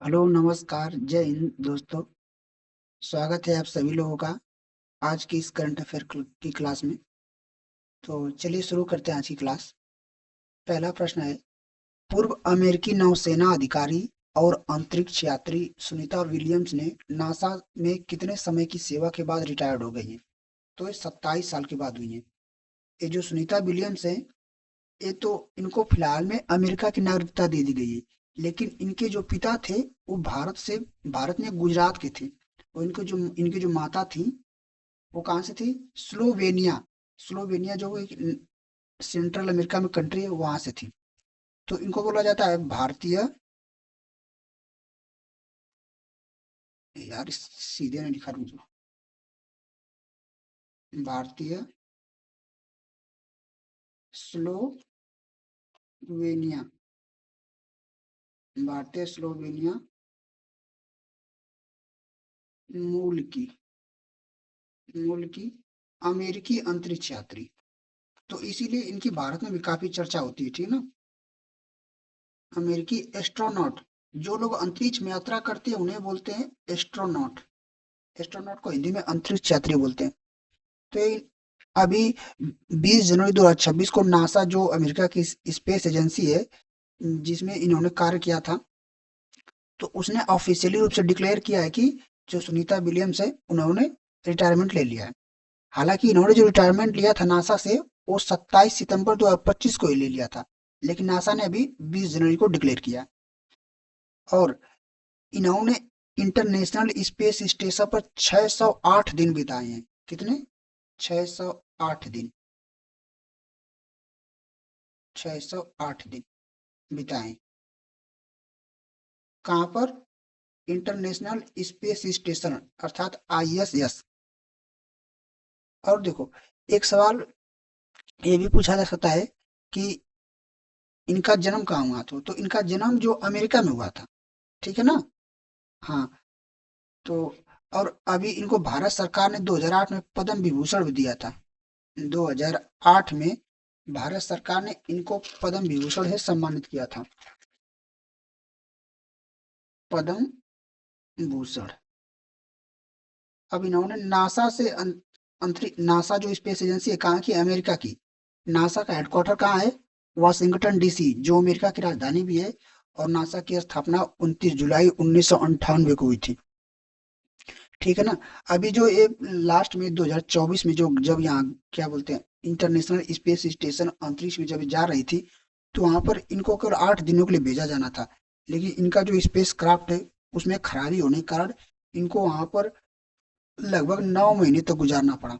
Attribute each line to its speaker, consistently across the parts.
Speaker 1: Hello, नमस्कार, जय हिंद दोस्तों। स्वागत है आप सभी लोगों का आज की इस करंट अफेयर की क्लास में। तो चलिए शुरू करते हैं आज की क्लास। पहला प्रश्न है, पूर्व अमेरिकी नौसेना अधिकारी और अंतरिक्ष यात्री सुनीता विलियम्स ने नासा में कितने समय की सेवा के बाद रिटायर्ड हो गई हैं? तो ये 27 साल के बाद हुई हैं। ये जो सुनीता विलियम्स हैं, ये तो इनको फिलहाल में अमेरिका की नागरिकता दे दी गई है। लेकिन इनके जो पिता थे वो भारत में गुजरात के थे। और इनकी जो माता थी वो कहाँ से थी? स्लोवेनिया। स्लोवेनिया जो एक सेंट्रल अमेरिका में कंट्री है वहां से थी। तो इनको बोला जाता है भारतीय, यार सीधे नहीं लिखा, रुक जाओ। भारतीय स्लोवेनिया, भारतीय स्लोवेनिया मूल की मूल की अमेरिकी अंतरिक्ष यात्री। तो इसीलिए इनकी भारत में भी काफी चर्चा होती है, ठीक है ना। अमेरिकी एस्ट्रोनॉट, जो लोग अंतरिक्ष में यात्रा करते हैं उन्हें बोलते हैं एस्ट्रोनॉट। एस्ट्रोनॉट को हिंदी में अंतरिक्ष यात्री बोलते हैं। तो ये अभी 20 जनवरी 2026 को नासा, जो अमेरिका की स्पेस एजेंसी है जिसमें इन्होंने कार्य किया था, तो उसने ऑफिशियली रूप से डिक्लेयर किया है कि जो सुनीता विलियम्स है उन्होंने रिटायरमेंट ले लिया है। हालांकि इन्होंने जो रिटायरमेंट लिया था नासा से वो 27 सितंबर 2025 को ही ले लिया था। लेकिन नासा ने अभी 20 जनवरी को डिक्लेयर किया। और इन्होंने इंटरनेशनल स्पेस स्टेशन पर 608 दिन बिताए हैं। कितने? 608 दिन। 608 दिन बिताए। कहाँ पर? इंटरनेशनल स्पेस स्टेशन अर्थात आईएसएस। और देखो, एक सवाल ये भी पूछा जा सकता है कि इनका जन्म कहाँ हुआ था। तो इनका जन्म जो अमेरिका में हुआ था, ठीक है ना। हाँ। तो और अभी इनको भारत सरकार ने 2008 में पद्म विभूषण भी दिया था। 2008 में भारत सरकार ने इनको पद्म विभूषण से सम्मानित किया था। पद्म भूषण। अब इन्होंने नासा से अंतरिक्ष, नासा जो स्पेस एजेंसी है कहाँ की? अमेरिका की। नासा का हेडक्वार्टर कहाँ है? वाशिंगटन डीसी, जो अमेरिका की राजधानी भी है। और नासा की स्थापना 29 जुलाई 1998 को हुई थी, ठीक है ना। अभी जो ये लास्ट में 2024 में जो जब यहाँ क्या बोलते हैं इंटरनेशनल स्पेस स्टेशन अंतरिक्ष में जब जा रही थी, तो वहां पर इनको केवल 8 दिनों के लिए भेजा जाना था। लेकिन इनका जो स्पेस क्राफ्ट है उसमें खराबी होने के कारण इनको वहां पर लगभग 9 महीने तक गुजारना पड़ा।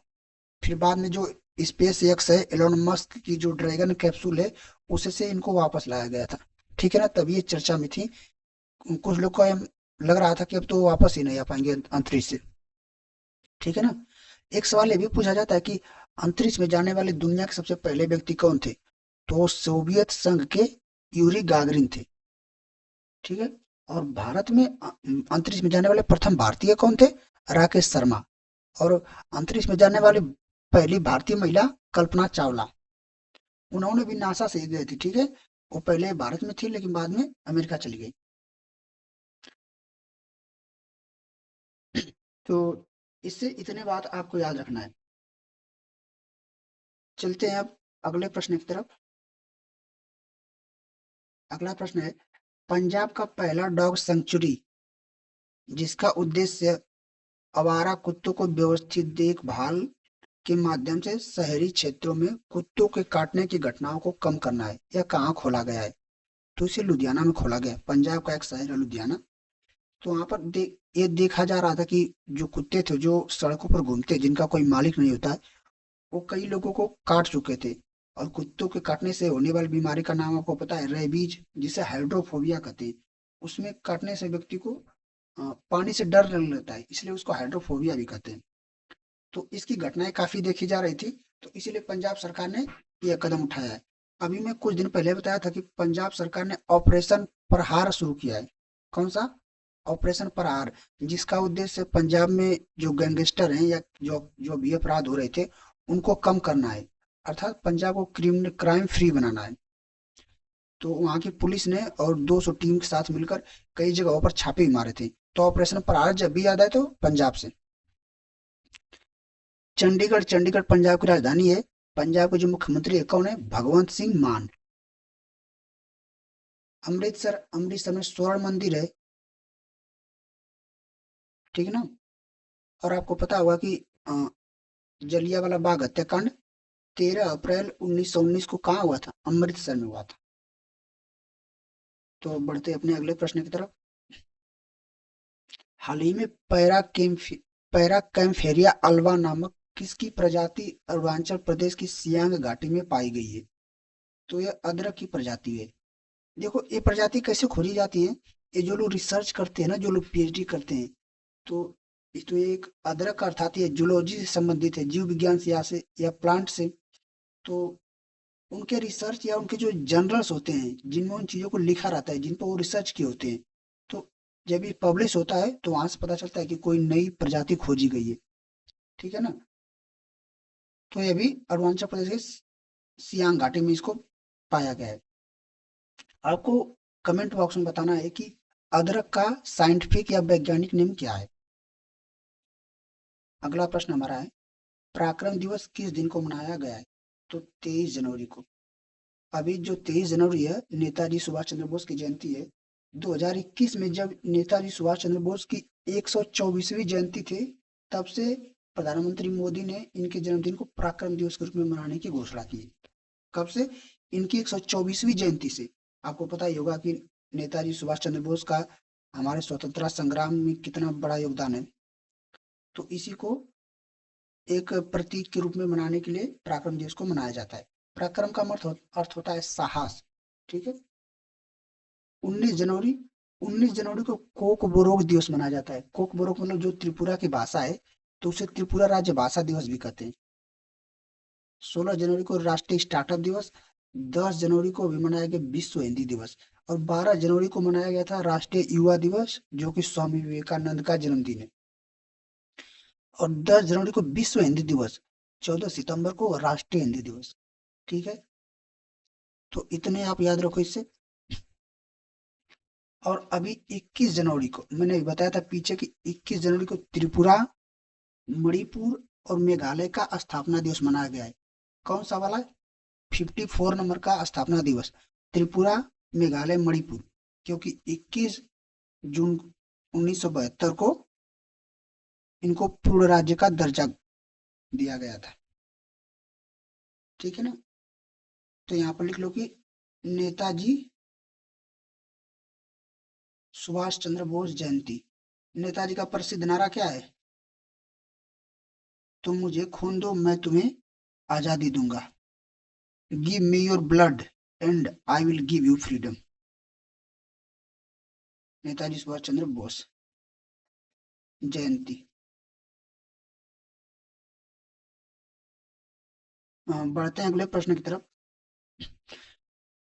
Speaker 1: फिर बाद में जो स्पेस एक्स है, एलोन मस्क की जो ड्रैगन कैप्सूल है, उसे से इनको वापस लाया गया था, ठीक है ना। तभी ये चर्चा में थी। कुछ लोग को लग रहा था कि अब तो वापस ही नहीं आ पाएंगे अंतरिक्ष से, ठीक है ना। एक सवाल ये भी पूछा जाता है कि अंतरिक्ष में जाने वाले दुनिया के सबसे पहले व्यक्ति कौन थे? तो वो सोवियत संघ के यूरी गागरिन थे, ठीक है। और भारत में अंतरिक्ष में जाने वाले प्रथम भारतीय कौन थे? राकेश शर्मा। और अंतरिक्ष में जाने वाली पहली भारतीय महिला कल्पना चावला। उन्होंने भी नासा से ही गए थे, ठीक है। वो पहले भारत में थी लेकिन बाद में अमेरिका चली गई। तो इससे इतने बात आपको याद रखना है। चलते हैं अब अगले प्रश्न की तरफ। अगला प्रश्न है, पंजाब का पहला डॉग सेंचुरी जिसका उद्देश्य आवारा कुत्तों को व्यवस्थित देखभाल के माध्यम से शहरी क्षेत्रों में कुत्तों के काटने की घटनाओं को कम करना है, यह कहाँ खोला गया है? तो इसे लुधियाना में खोला गया है। पंजाब का एक शहर है लुधियाना। तो वहां पर ये देखा जा रहा था कि जो कुत्ते थे जो सड़कों पर घूमते, जिनका कोई मालिक नहीं होता है, वो कई लोगों को काट चुके थे। और कुत्तों के काटने से होने वाली बीमारी का नाम आपको पता है? रेबीज, जिसे हाइड्रोफोबिया कहते हैं। उसमें काटने से व्यक्ति को पानी से डर लगने लगता है, इसलिए उसको हाइड्रोफोबिया भी कहते हैं। तो इसकी घटनाएं काफी देखी जा रही थी। तो इसीलिए पंजाब सरकार ने यह कदम उठाया है। अभी मैं कुछ दिन पहले बताया था कि पंजाब सरकार ने ऑपरेशन प्रहार शुरू किया है। कौन सा? ऑपरेशन प्रहार, जिसका उद्देश्य पंजाब में जो गैंगस्टर हैं या जो भी अपराध हो रहे थे उनको कम करना है। अर्थात पंजाब को क्राइम फ्री बनाना है। तो वहां की पुलिस ने और 200 टीम के साथ मिलकर कई जगहों पर छापे भी मारे थे। तो ऑपरेशन प्रहार जब भी याद आए तो पंजाब से। चंडीगढ़, चंडीगढ़ पंजाब की राजधानी है। पंजाब के जो मुख्यमंत्री है कौन है? भगवंत सिंह मान। अमृतसर, अमृतसर में स्वर्ण मंदिर है, ठीक है ना। और आपको पता होगा कि जलियांवाला बाग हत्याकांड 13 अप्रैल 1919 को कहाँ हुआ था? अमृतसर में हुआ था। तो बढ़ते अपने अगले प्रश्न की तरफ। हाल ही में पैरा कैम्फेरिया अल्वा नामक किसकी प्रजाति अरुणाचल प्रदेश की सियांग घाटी में पाई गई है? तो यह अदरक की प्रजाति है। देखो ये प्रजाति कैसे खोजी जाती है? ये जो लोग रिसर्च करते हैं ना, जो लोग पीएचडी करते हैं, तो तो ये एक अदरक अर्थात ये जूलॉजी से संबंधित है, जीव विज्ञान से या प्लांट से। तो उनके रिसर्च या उनके जो जर्नल्स होते हैं जिनमें उन चीजों को लिखा रहता है, जिन पर वो रिसर्च किए होते हैं, तो जब ये पब्लिश होता है तो वहां से पता चलता है कि कोई नई प्रजाति खोजी गई है, ठीक है ना। तो ये भी अरुणाचल प्रदेश के सियांग घाटी में इसको पाया गया है। आपको कमेंट बॉक्स में बताना है कि अदरक का साइंटिफिक या वैज्ञानिक नेम क्या है। अगला प्रश्न हमारा है, पराक्रम दिवस किस दिन को मनाया गया है? तो 23 जनवरी को। अभी जो 23 जनवरी है, नेताजी सुभाष चंद्र बोस की जयंती है। 2021 में जब नेताजी सुभाष चंद्र बोस की 124वीं जयंती थी, तब से प्रधानमंत्री मोदी ने इनके जन्मदिन को पराक्रम दिवस के रूप में मनाने की घोषणा की। कब से? इनकी 124वीं जयंती से। आपको पता ही होगा कि नेताजी सुभाष चंद्र बोस का हमारे स्वतंत्रता संग्राम में कितना बड़ा योगदान है। तो इसी को एक प्रतीक के रूप में मनाने के लिए पराक्रम दिवस को मनाया जाता है। पराक्रम का अर्थ होता है साहस, ठीक है। 19 जनवरी, 19 जनवरी को कोक बोरोक दिवस मनाया जाता है। कोक बोरोक मतलब जो त्रिपुरा की भाषा है, तो उसे त्रिपुरा राज्य भाषा दिवस भी कहते हैं। 16 जनवरी को राष्ट्रीय स्टार्टअप दिवस। 10 जनवरी को भी मनाया गया विश्व हिंदी दिवस। और 12 जनवरी को मनाया गया था राष्ट्रीय युवा दिवस, जो कि स्वामी विवेकानंद का जन्मदिन है। और 10 जनवरी को विश्व हिंदी दिवस। 14 सितंबर को राष्ट्रीय हिंदी दिवस, ठीक है। तो इतने आप याद रखो इससे। और अभी 21 जनवरी को मैंने बताया था पीछे कि 21 जनवरी को त्रिपुरा, मणिपुर और मेघालय का स्थापना दिवस मनाया गया है। कौन सा वाला? 54 नंबर का स्थापना दिवस। त्रिपुरा, मेघालय, मणिपुर, क्योंकि 21 जून 1972 को इनको पूर्ण राज्य का दर्जा दिया गया था, ठीक है ना। तो यहाँ पर लिख लो कि नेताजी सुभाष चंद्र बोस जयंती। नेताजी का प्रसिद्ध नारा क्या है? तुम मुझे खून दो, मैं तुम्हें आजादी दूंगा। Give me your blood and I will give you freedom. Netaji Subhash Chandra Bose Jayanti. बढ़ते हैं अगले प्रश्न की तरफ।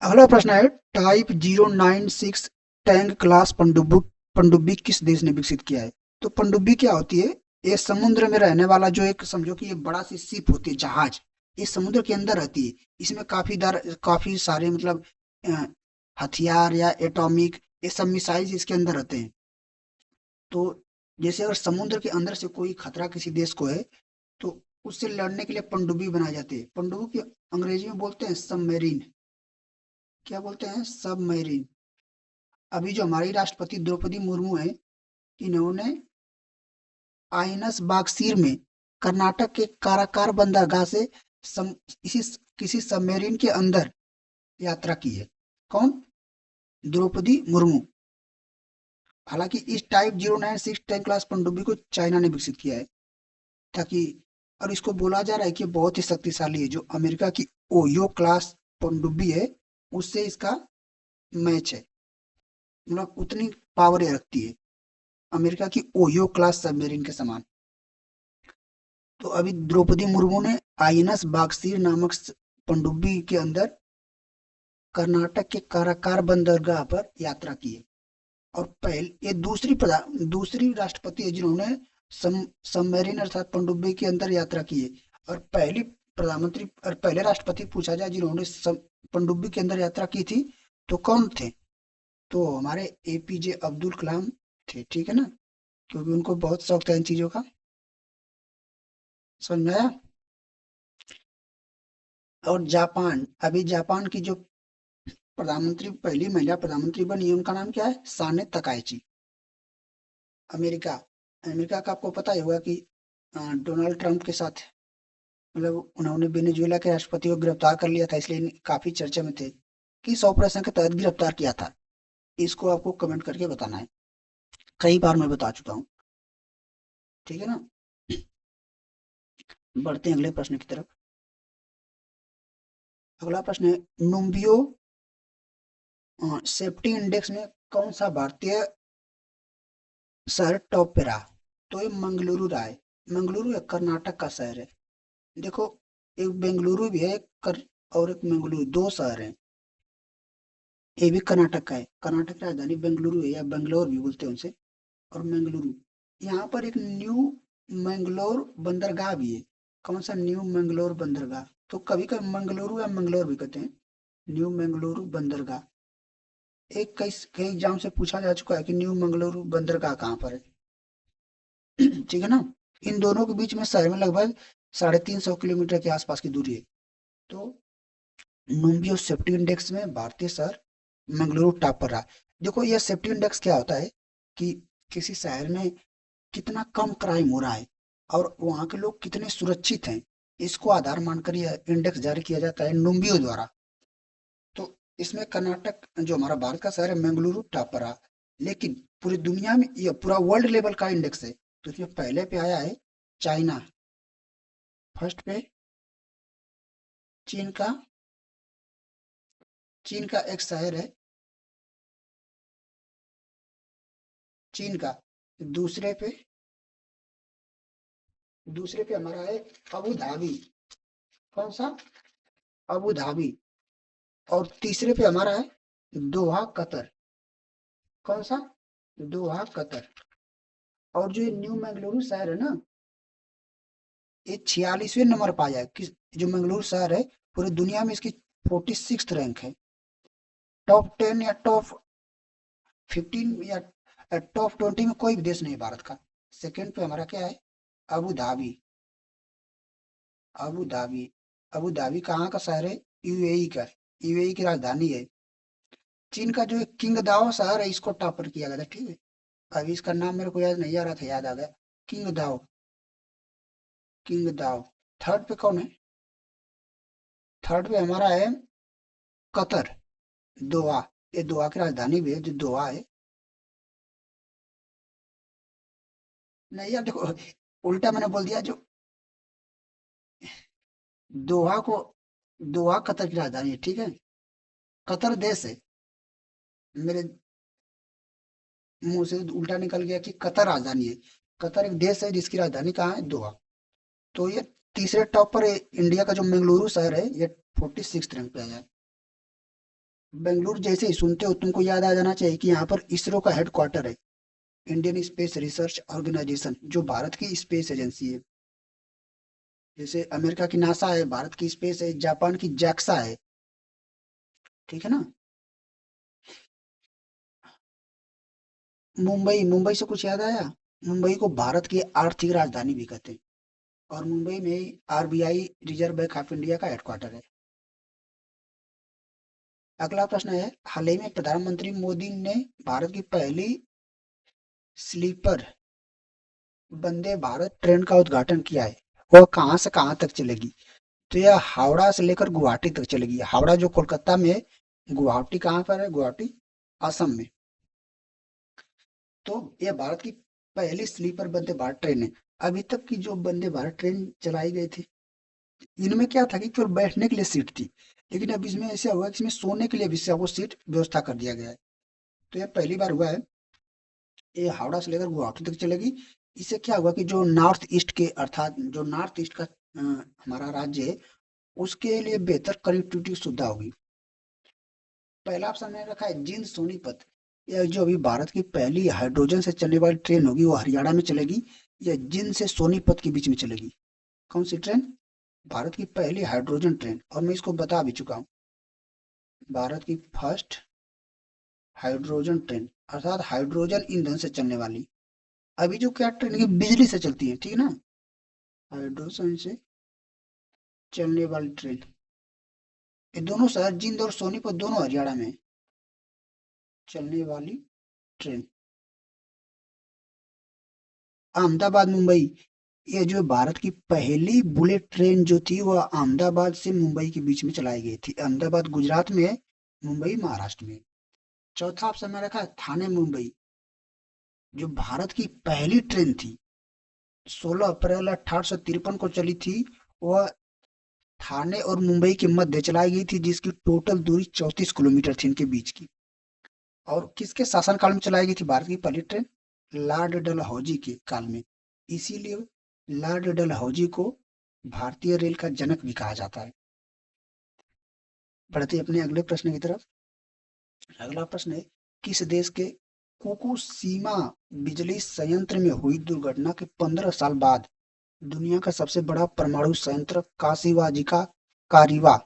Speaker 1: अगला प्रश्न है, टाइप 096 टैंक क्लास पनडुब्बी किस देश ने विकसित किया है? तो पनडुब्बी क्या होती है? ये समुद्र में रहने वाला जो एक, समझो कि ये बड़ा सी शिप होती है, जहाज। ये समुद्र के अंदर रहती है। इसमें काफी सारे मतलब अ, हथियार या एटॉमिक, ये सब मिसाइल इसके अंदर रहते हैं। तो जैसे अगर समुद्र के अंदर से कोई खतरा किसी देश को है, तो उससे लड़ने के लिए पनडुब्बी बनाई जाती है। पनडुब्बी की अंग्रेजी में बोलते हैं सबमरीन। क्या बोलते हैं? सबमरीन। अभी जो हमारी राष्ट्रपति द्रौपदी मुर्मू है, इन्होंने आइनस बागसीर में कर्नाटक के काराकार बंदरगाह से सम, इसी किसी सबमरीन के अंदर यात्रा की है। कौन? द्रौपदी मुर्मू। हालांकि इस टाइप 096 टैंक क्लास पनडुब्बी को चाइना ने विकसित किया है, ताकि, और इसको बोला जा रहा है कि बहुत ही शक्तिशाली है। जो अमेरिका की ओयो क्लास पनडुब्बी है, उससे इसका मैच है, मतलब उतनी पावर ये रखती है अमेरिका की ओयो क्लास सबमरीन के समान। तो अभी द्रौपदी मुर्मू ने आईएनएस बागसीर नामक पनडुब्बी के अंदर कर्नाटक के काराकार बंदरगाह पर यात्रा की है। और ये दूसरी राष्ट्रपति है जिन्होंने सबमरीन अर्थात पनडुब्बी के अंदर यात्रा की है। और पहले राष्ट्रपति पूछा जाए जिन्होंने पनडुब्बी के अंदर यात्रा की थी, तो कौन थे? तो हमारे एपीजे अब्दुल कलाम थे, ठीक है ना, क्योंकि उनको बहुत शौक था इन चीजों का। समझ में आया? और जापान, अभी जापान की जो प्रधानमंत्री, पहली महिला प्रधानमंत्री बनी है, उनका नाम क्या है? Sanae Takaichi. अमेरिका, अमेरिका का आपको पता ही होगा कि डोनाल्ड ट्रंप के साथ, मतलब उन्होंने वेनेजुएला के राष्ट्रपति को गिरफ्तार कर लिया था, इसलिए काफी चर्चा में थे। किस ऑपरेशन के तहत गिरफ्तार किया था? इसको आपको कमेंट करके बताना है। कई बार मैं बता चुका हूँ, ठीक है ना। बढ़ते हैं अगले प्रश्न की तरफ। अगला प्रश्न है, नुम्बियो सेफ्टी इंडेक्स में कौन सा भारतीय शहर टॉप पे रहा? तो ये मंगलुरु रहा है। मंगलुरु एक कर्नाटक का शहर है। देखो, एक बेंगलुरु भी है, और एक मंगलुरु, दो शहर हैं। ये भी कर्नाटक का है। कर्नाटक की राजधानी बेंगलुरु है, या बेंगलोर भी बोलते हैं उनसे। और मंगलुरु, यहाँ पर एक न्यू मंगलोर बंदरगाह भी है। कौन सा? न्यू मंगलोर बंदरगाह। तो कभी कभी मंगलुरु या मंगलोर भी कहते हैं। न्यू मंगलुरु बंदरगाह, एक कई कई एग्जाम से पूछा जा चुका है कि न्यू मंगलुरु बंदरगाह कहाँ पर है। ठीक है ना। इन दोनों के बीच में शहर में लगभग 350 किलोमीटर के आसपास की दूरी है। तो नुम्बियो सेफ्टी इंडेक्स में भारतीय शहर मंगलुरु टॉप पर रहा। देखो, यह सेफ्टी इंडेक्स क्या होता है कि किसी शहर में कितना कम क्राइम हो रहा है और वहाँ के लोग कितने सुरक्षित हैं, इसको आधार मानकर यह इंडेक्स जारी किया जाता है नुम्बियो द्वारा। तो इसमें कर्नाटक, जो हमारा भारत का शहर है मंगलुरु, टॉप पर रहा। लेकिन पूरी दुनिया में यह पूरा वर्ल्ड लेवल का इंडेक्स है, तो इसमें पहले पे आया है चाइना। फर्स्ट पे चीन का, चीन का एक शहर है, चीन का। दूसरे पे, दूसरे पे हमारा है अबू धाबी। कौन सा? Abu Dhabi. और तीसरे पे हमारा है दोहा, कतर। कौन सा? दोहा, कतर। और जो ये न्यू मंगलुरु शहर है ना, ये 46वें नंबर पर आया है। किस, जो मंगलुरु शहर है, पूरी दुनिया में इसकी 46th रैंक है। टॉप 10 या टॉप 15 या टॉप 20 में कोई भी देश नहीं है भारत का। सेकंड पे हमारा क्या है? Abu Dhabi. Abu Dhabi, Abu Dhabi कहाँ का शहर है? यूएई का, यूएई की राजधानी है। चीन का जो किंग दाओ शहर है, इसको टॉपर किया गया था, ठीक है। अभी इसका नाम मेरे को याद नहीं आ रहा था, याद आ गया। किंग दाओ, किंग दाओ। थर्ड पे कौन है? थर्ड पे हमारा है कतर, दोहा। ये दोहा की राजधानी भी है, जो दोहा है। नहीं यार, देखो, उल्टा मैंने बोल दिया। जो दोहा को, दोहा कतर की राजधानी है, ठीक है। कतर देश है, मेरे मुंह से उल्टा निकल गया कि कतर राजधानी है। कतर एक देश है जिसकी राजधानी कहाँ है? दोहा। तो ये तीसरे टॉप पर है। इंडिया का जो मंगलुरु शहर है, ये 46 रैंक पे आया है। बेंगलुरु जैसे ही सुनते हो, तुमको याद आ जाना चाहिए कि यहाँ पर इसरो का हेडक्वार्टर है। इंडियन स्पेस रिसर्च ऑर्गेनाइजेशन, जो भारत की स्पेस एजेंसी है। जैसे अमेरिका की नासा है, भारत की स्पेस है, जापान की जैक्सा है, ठीक है ना। मुंबई, मुंबई से कुछ याद आया? मुंबई को भारत की आर्थिक राजधानी भी कहते हैं। और मुंबई में RBI, reserve bank of India का हेडक्वार्टर है। अगला प्रश्न है, हाल ही में प्रधानमंत्री मोदी ने भारत की पहली स्लीपर वंदे भारत ट्रेन का उद्घाटन किया है। वह कहाँ से कहाँ तक चलेगी? तो यह हावड़ा से लेकर गुवाहाटी तक चलेगी। हावड़ा जो कोलकाता में है, गुवाहाटी कहाँ पर है? गुवाहाटी असम में। तो यह भारत की पहली स्लीपर वंदे भारत ट्रेन है। अभी तक की जो वंदे भारत ट्रेन चलाई गई थी, इनमें क्या था कि केवल बैठने के लिए सीट थी। लेकिन अब इसमें ऐसा हुआ कि इसमें सोने के लिए भी सबको सीट व्यवस्था कर दिया गया है। तो यह पहली बार हुआ है। ये हावड़ा से लेकर गुवाहाटी तक चलेगी। इससे क्या हुआ कि जो नॉर्थ ईस्ट के, अर्थात जो नॉर्थ ईस्ट का हमारा राज्य है, उसके लिए बेहतर कनेक्टिविटी सुविधा होगी। पहला ऑप्शन मैंने रखा है जींद सोनीपत। यह जो अभी भारत की पहली हाइड्रोजन से चलने वाली ट्रेन होगी, वो हरियाणा में चलेगी। यह जींद से सोनीपत के बीच में चलेगी। कौन सी ट्रेन? भारत की पहली हाइड्रोजन ट्रेन, और मैं इसको बता भी चुका हूँ। भारत की फर्स्ट हाइड्रोजन ट्रेन अर्थात हाइड्रोजन ईंधन से चलने वाली। अभी जो क्या ट्रेन की बिजली से चलती है, ठीक है ना, हाइड्रोजन से चलने वाली ट्रेन। ये दोनों शहर जिंद और सोनीपत दोनों हरियाणा में चलने वाली ट्रेन। अहमदाबाद मुंबई, ये जो भारत की पहली बुलेट ट्रेन जो थी वह अहमदाबाद से मुंबई के बीच में चलाई गई थी। अहमदाबाद गुजरात में है, मुंबई महाराष्ट्र में। चौथा ऑप्शन में रखा है थाने मुंबई, जो भारत की पहली ट्रेन थी, 16 अप्रैल 1853 को चली थी। वह थाने और मुंबई के मध्य चलाई गई थी, जिसकी टोटल दूरी 34 किलोमीटर थी इनके बीच की। और किसके शासनकाल में चलाई गई थी भारत की पहली ट्रेन? लॉर्ड डलहौजी के काल में। इसीलिए लॉर्ड डलहौजी को भारतीय रेल का जनक भी कहा जाता है। बढ़ते अपने अगले प्रश्न की तरफ। अगला प्रश्न है, किस देश के फुकुशिमा बिजली संयंत्र में हुई दुर्घटना के 15 साल बाद दुनिया का सबसे बड़ा परमाणु संयंत्र काशिवाजिका कारिवा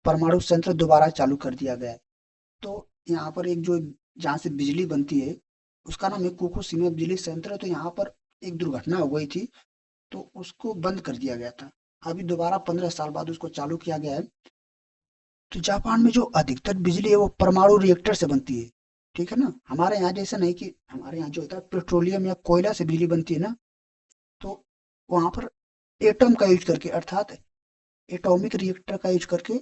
Speaker 1: परमाणु संयंत्र दोबारा चालू कर दिया गया है? तो यहाँ पर एक जो जहाँ से बिजली बनती है उसका नाम है फुकुशिमा बिजली संयंत्र है। तो यहाँ पर एक दुर्घटना हो गई थी तो उसको बंद कर दिया गया था। अभी दोबारा 15 साल बाद उसको चालू किया गया है। तो जापान में जो अधिकतर बिजली है वो परमाणु रिएक्टर से बनती है, ठीक है ना। हमारे यहाँ जैसा नहीं कि हमारे यहाँ जो होता है पेट्रोलियम या कोयला से बिजली बनती है ना, तो वहां पर एटम का यूज करके अर्थात एटॉमिक रिएक्टर का यूज करके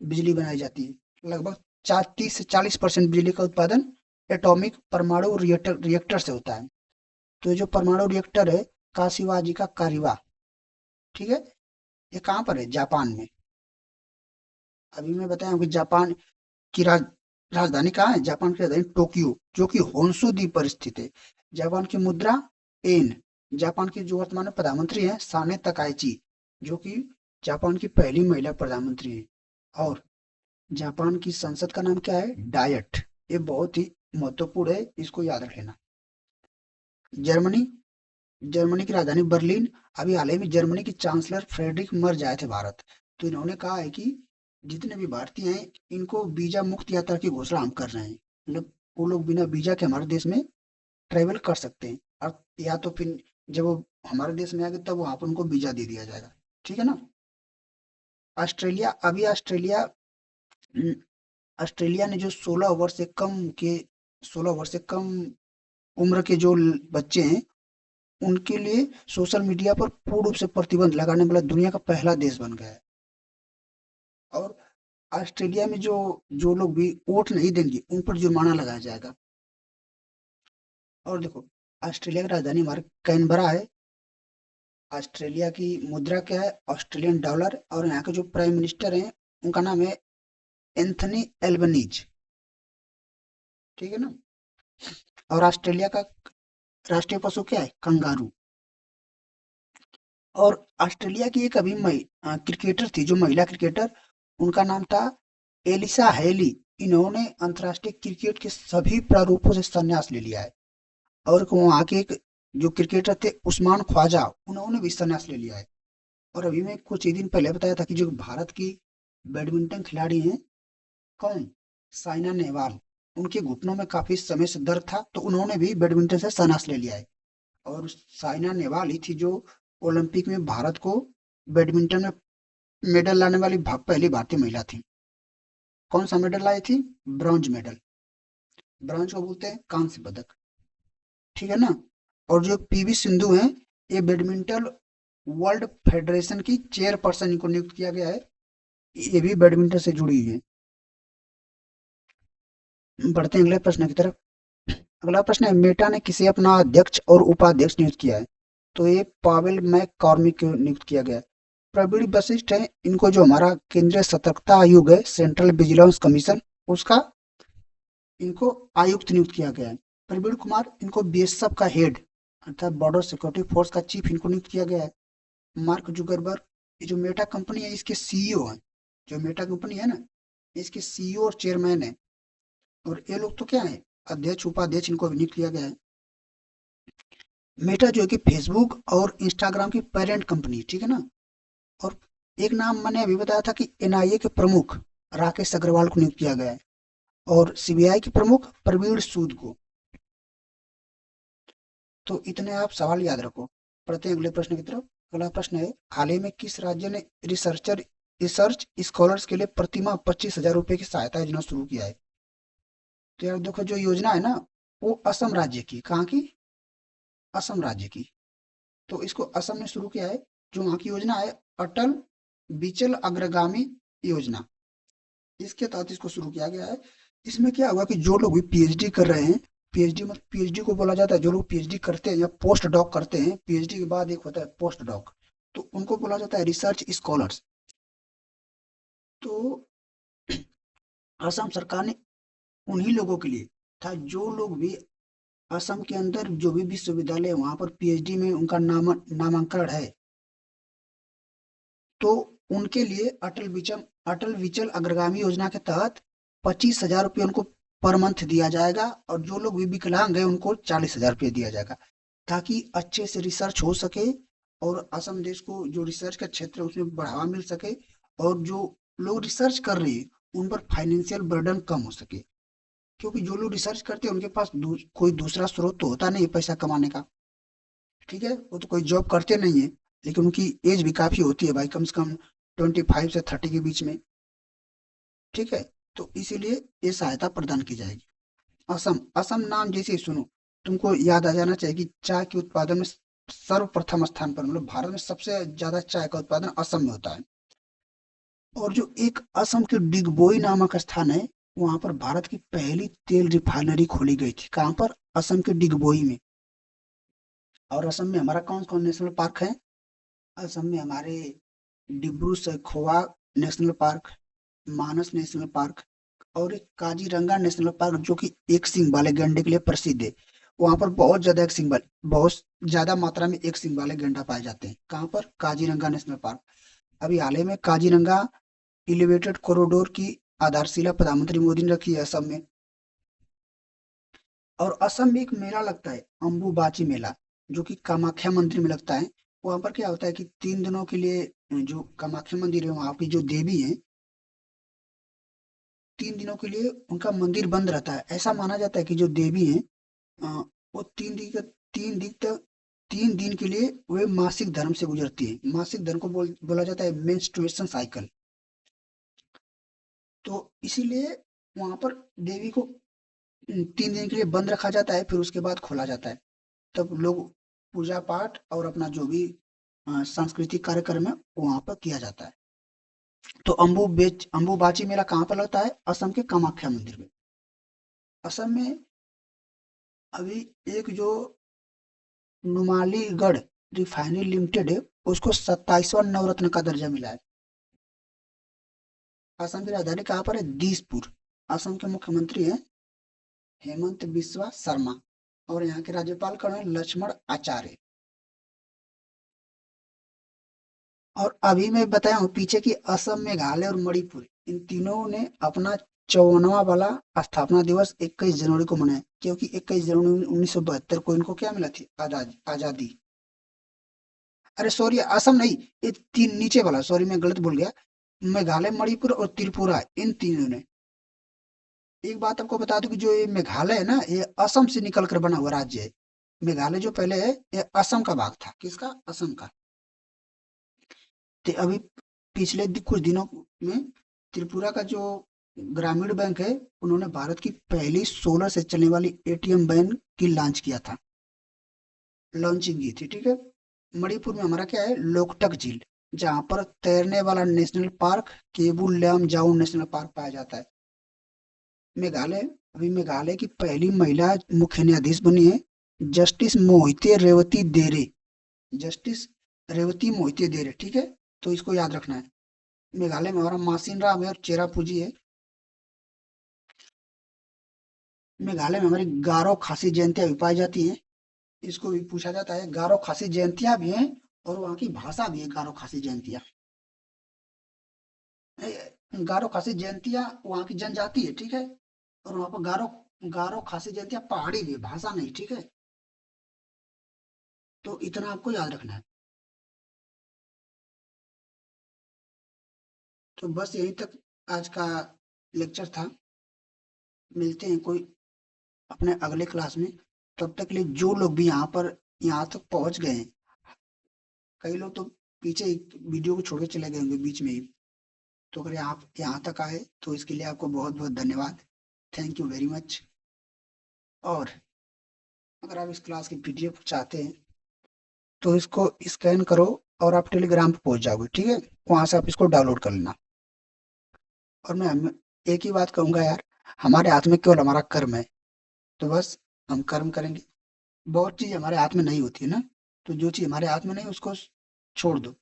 Speaker 1: बिजली बनाई जाती है। लगभग 30 से 40% बिजली का उत्पादन एटॉमिक परमाणु रिएक्टर से होता है। तो ये जो परमाणु रिएक्टर है काशिवाजी का कारिवा, ठीक है, ये कहाँ पर है? जापान में। अभी मैं बताया हूँ कि जापान की राजधानी कहाँ है? जापान की राजधानी टोक्यो, जो कि होन्शु द्वीप पर स्थित है। जापान की मुद्रा एन। जापान की जो वर्तमान में प्रधानमंत्री है साने तकाइची, जो कि जापान की पहली महिला प्रधानमंत्री है। और जापान की संसद का नाम क्या है? डायट। ये बहुत ही महत्वपूर्ण है, इसको याद रख लेना। जर्मनी, जर्मनी की राजधानी बर्लिन। अभी हाल ही में जर्मनी की चांसलर फ्रेडरिक मर्ज आए थे भारत, तो इन्होंने कहा है कि जितने भी भारतीय हैं इनको वीजा मुक्त यात्रा की घोषणा हम कर रहे हैं। मतलब वो लोग बिना वीजा के हमारे देश में ट्रेवल कर सकते हैं। और या तो फिर जब वो हमारे देश में आएंगे तब वहां पर उनको वीजा दे दिया जाएगा, ठीक है ना। ऑस्ट्रेलिया, अभी ऑस्ट्रेलिया ने जो 16 वर्ष से कम उम्र के जो बच्चे हैं उनके लिए सोशल मीडिया पर पूर्ण रूप से प्रतिबंध लगाने वाला दुनिया का पहला देश बन गया है। और ऑस्ट्रेलिया में जो जो लोग भी वोट नहीं देंगे उन पर जुर्माना लगाया जाएगा। और देखो, ऑस्ट्रेलिया की राजधानी हमारे कैनबरा है। ऑस्ट्रेलिया की मुद्रा क्या है? Australian dollar. और यहाँ के जो प्राइम मिनिस्टर हैं उनका नाम है एंथनी एल्बनीज, ठीक है ना। और ऑस्ट्रेलिया का राष्ट्रीय पशु क्या है? कंगारू। और ऑस्ट्रेलिया की एक अभी क्रिकेटर थी, जो महिला क्रिकेटर, उनका नाम था एलिसा हेली। इन्होंने अंतर्राष्ट्रीय क्रिकेट के सभी प्रारूपों से संन्यास ले लिया है। और वहाँ के एक जो क्रिकेटर थे उस्मान ख्वाजा, उन्होंने भी संन्यास ले लिया है। और अभी मैं कुछ ही दिन पहले बताया था कि जो भारत की बैडमिंटन खिलाड़ी हैं, कौन? साइना नेहवाल। उनके घुटनों में काफी समय से दर्द था तो उन्होंने भी बैडमिंटन से संन्यास ले लिया है। और साइना नेहवाल ही थी जो ओलंपिक में भारत को बैडमिंटन में मेडल लाने वाली पहली भारतीय महिला थी। कौन सा मेडल लाई थी? Bronze medal. ब्रॉन्ज को बोलते हैं कांस्य पदक, ठीक है ना। और जो पीवी सिंधु हैं, ये बैडमिंटन वर्ल्ड फेडरेशन की चेयरपर्सन इनको नियुक्त किया गया है। ये भी बैडमिंटन से जुड़ी हुई है। बढ़ते हैं अगले प्रश्न की तरफ। अगला प्रश्न है, मेटा ने किसे अपना अध्यक्ष और उपाध्यक्ष नियुक्त किया है? तो ये पावेल मैककॉर्मिक को नियुक्त किया गया है। प्रवीण वशिष्ठ है, इनको जो हमारा केंद्रीय सतर्कता आयोग है, सेंट्रल विजिलेंस कमीशन, उसका इनको आयुक्त नियुक्त किया गया है। प्रवीण कुमार, इनको बीएसएफ का हेड अर्थात बॉर्डर सिक्योरिटी फोर्स का चीफ इनको नियुक्त किया गया है। मार्क जुगरबर्ग, ये जो मेटा कंपनी है इसके सीईओ हैं। जो मेटा कंपनी है ना, इसके सीईओ और चेयरमैन है। और ये लोग तो क्या है? अध्यक्ष उपाध्यक्ष, इनको भी नियुक्त किया गया है। मेटा जो है कि फेसबुक और इंस्टाग्राम की पेरेंट कंपनी, ठीक है ना। और एक नाम मैंने अभी बताया था कि एनआईए के प्रमुख राकेश अग्रवाल को नियुक्त किया गया है। और सीबीआई के प्रमुख प्रवीण सूद को। तो इतने आप सवाल याद रखो। पढ़ते हैं अगले प्रश्न की तरफ। अगला प्रश्न है, हाल ही में किस राज्य ने रिसर्च स्कॉलर्स के लिए प्रतिमाह 25,000 रुपए की सहायता योजना शुरू किया है? तो यार देखो, जो योजना है ना, वो असम राज्य की, कहाँ की? असम राज्य की। तो इसको असम ने शुरू किया है। जो वहाँ की योजना है, अटल बिचल अग्रगामी योजना, इसके तहत इसको शुरू किया गया है। इसमें क्या हुआ कि जो लोग भी पीएचडी कर रहे हैं, पीएचडी मतलब पीएचडी को बोला जाता है, जो लोग पीएचडी करते हैं या पोस्ट डॉक करते हैं, पीएचडी के बाद एक होता है पोस्ट डॉक, तो उनको बोला जाता है रिसर्च स्कॉलर्स। तो असम सरकार ने उन्हीं लोगों के लिए था, जो लोग भी असम के अंदर जो भी विश्वविद्यालय है, वहां पर पीएचडी में उनका नामांकन है, तो उनके लिए अटल विचल अग्रगामी योजना के तहत 25,000 रुपये उनको पर मंथ दिया जाएगा, और जो लोग भी विकलांग है उनको 40,000 रुपये दिया जाएगा, ताकि अच्छे से रिसर्च हो सके और असम देश को जो रिसर्च का क्षेत्र है उसमें बढ़ावा मिल सके, और जो लोग रिसर्च कर रहे हैं उन पर फाइनेंशियल बर्डन कम हो सके। क्योंकि जो लोग रिसर्च करते हैं उनके पास कोई दूसरा स्रोत तो होता नहीं है पैसा कमाने का। ठीक है, वो तो कोई जॉब करते नहीं है, लेकिन उनकी एज भी काफी होती है भाई, कम से कम 25 से 30 के बीच में। ठीक है, तो इसीलिए ये सहायता प्रदान की जाएगी। असम, असम नाम जैसे ही सुनो तुमको याद आ जाना चाहिए कि चाय के उत्पादन में सर्वप्रथम स्थान पर, मतलब भारत में सबसे ज्यादा चाय का उत्पादन असम में होता है। और जो एक असम के डिगबोई नामक स्थान है, वहां पर भारत की पहली तेल रिफाइनरी खोली गई थी। कहाँ पर? असम के डिगबोई में। और असम में हमारा कौन कौन नेशनल पार्क है? असम में हमारे डिब्रू सैखोवा नेशनल पार्क, मानस नेशनल पार्क, और एक काजीरंगा नेशनल पार्क, जो कि एक सींग वाले गैंडे के लिए प्रसिद्ध है। वहां पर बहुत ज्यादा मात्रा में एक सींग वाले गैंडा पाए जाते हैं। कहाँ पर? Kaziranga national park. अभी हाल ही में काजीरंगा एलिवेटेड कॉरिडोर की आधारशिला प्रधानमंत्री मोदी ने रखी है असम में। और असम में एक मेला लगता है, अम्बुबाची मेला, जो कि कामाख्या मंदिर में लगता है। वहां पर क्या होता है कि 3 दिनों के लिए जो कामाख्या मंदिर है, वहां की जो देवी है, 3 दिनों के लिए उनका मंदिर बंद रहता है। ऐसा माना जाता है कि जो देवी है, वो 3 दिन के लिए वे मासिक धर्म से गुजरती है। मासिक धर्म को बोला जाता है मेंस्ट्रुएशन साइकिल। तो इसीलिए वहां पर देवी को 3 दिन के लिए बंद रखा जाता है, फिर उसके बाद खोला जाता है। तब लोग पूजा पाठ और अपना जो भी सांस्कृतिक कार्यक्रम है वो वहां पर किया जाता है। तो अम्बुबाची मेला कहाँ पर लगता है? असम के कामाख्या मंदिर में। असम में अभी एक जो नुमालीगढ़ रिफाइनरी लिमिटेड है, उसको 27वां नवरत्न का दर्जा मिला है। असम की राजधानी कहाँ पर है? दिसपुर। असम के मुख्यमंत्री हैं हेमंत बिस्वा शर्मा, और यहाँ के राज्यपाल कौन है? लक्ष्मण आचार्य। और अभी मैं बताया हूँ पीछे की असम, मेघालय और मणिपुर, इन तीनों ने अपना 54वां वाला स्थापना दिवस 21 जनवरी को मनाया, क्योंकि 21 जनवरी 1972 को इनको क्या मिला थी? आजादी। अरे सॉरी, असम नहीं, ये तीन नीचे वाला, सॉरी मैं गलत बोल गया। मेघालय, मणिपुर और त्रिपुरा, इन तीनों ने। एक बात आपको बता दूं कि जो ये मेघालय है ना, ये असम से निकल कर बना हुआ राज्य है। मेघालय जो पहले है, ये असम का भाग था। किसका? असम का। तो अभी पिछले कुछ दिनों में त्रिपुरा का जो ग्रामीण बैंक है, उन्होंने भारत की पहली सोलर से चलने वाली एटीएम वैन की लॉन्च किया था, लॉन्चिंग की थी। ठीक है। मणिपुर में हमारा क्या है? लोकटक झील, जहाँ पर तैरने वाला नेशनल पार्क केबुल लैम जाओ नेशनल पार्क पाया जाता है। मेघालय, अभी मेघालय की पहली महिला मुख्य न्यायाधीश बनी है, जस्टिस मोहिते रेवती देरे। जस्टिस रेवती मोहिते देरे। ठीक है, तो इसको याद रखना है। मेघालय में हमारा मासिन राम है और चेरापूंजी है। मेघालय में हमारी गारो खासी जयंतियां भी पाई जाती हैं। इसको भी पूछा जाता है। गारो खासी जयंतियां भी हैं, और वहाँ की भाषा भी है गारो खासी जयंतियां। गारो खासी जयंतियां वहाँ की जनजाति है। ठीक है, और वहाँ पर गारो गारो खासी जयंतियां पहाड़ी भी है, भाषा नहीं। ठीक है, तो इतना आपको याद रखना है। तो बस यहीं तक आज का लेक्चर था। मिलते हैं कोई अपने अगले क्लास में। तब तक के लिए जो लोग भी यहाँ तक पहुंच गए हैं, कई लोग तो पीछे वीडियो को छोड़ के चले गए होंगे बीच में ही, तो अगर आप यहाँ तक आए तो इसके लिए आपको बहुत बहुत धन्यवाद। Thank you very much. और अगर आप इस क्लास की पीडीएफ चाहते हैं तो इसको स्कैन करो और आप टेलीग्राम पे पहुंच जाओगे, ठीक है? वहां से आप इसको डाउनलोड कर लेना। और मैं एक ही बात कहूंगा यार, हमारे हाथ में केवल हमारा कर्म है, तो बस हम कर्म करेंगे। बहुत चीज हमारे हाथ में नहीं होती है ना, तो जो चीज हमारे हाथ में नहीं उसको छोड़ दो,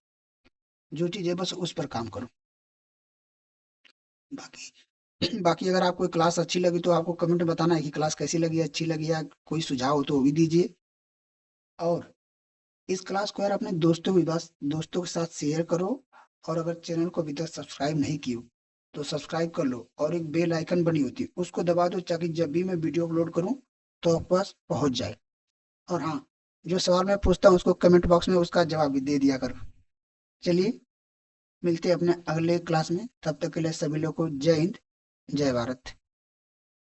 Speaker 1: जो चीज है बस उस पर काम करो। बाकी बाकी अगर आपको क्लास अच्छी लगी तो आपको कमेंट में बताना है कि क्लास कैसी लगी, अच्छी लगी, या कोई सुझाव हो तो वो भी दीजिए। और इस क्लास को यार अपने दोस्तों के साथ शेयर करो। और अगर चैनल को अभी तक सब्सक्राइब नहीं की हो तो सब्सक्राइब कर लो, और एक बेल आइकन बनी होती है उसको दबा दो, ताकि जब भी मैं वीडियो अपलोड करूं तो आपके पास पहुंच जाए। और हाँ, जो सवाल मैं पूछता हूँ उसको कमेंट बॉक्स में उसका जवाब भी दे दिया करो। चलिए, मिलते हैं अपने अगले क्लास में, तब तक के लिए सभी लोग को जय हिंद, जय भारत।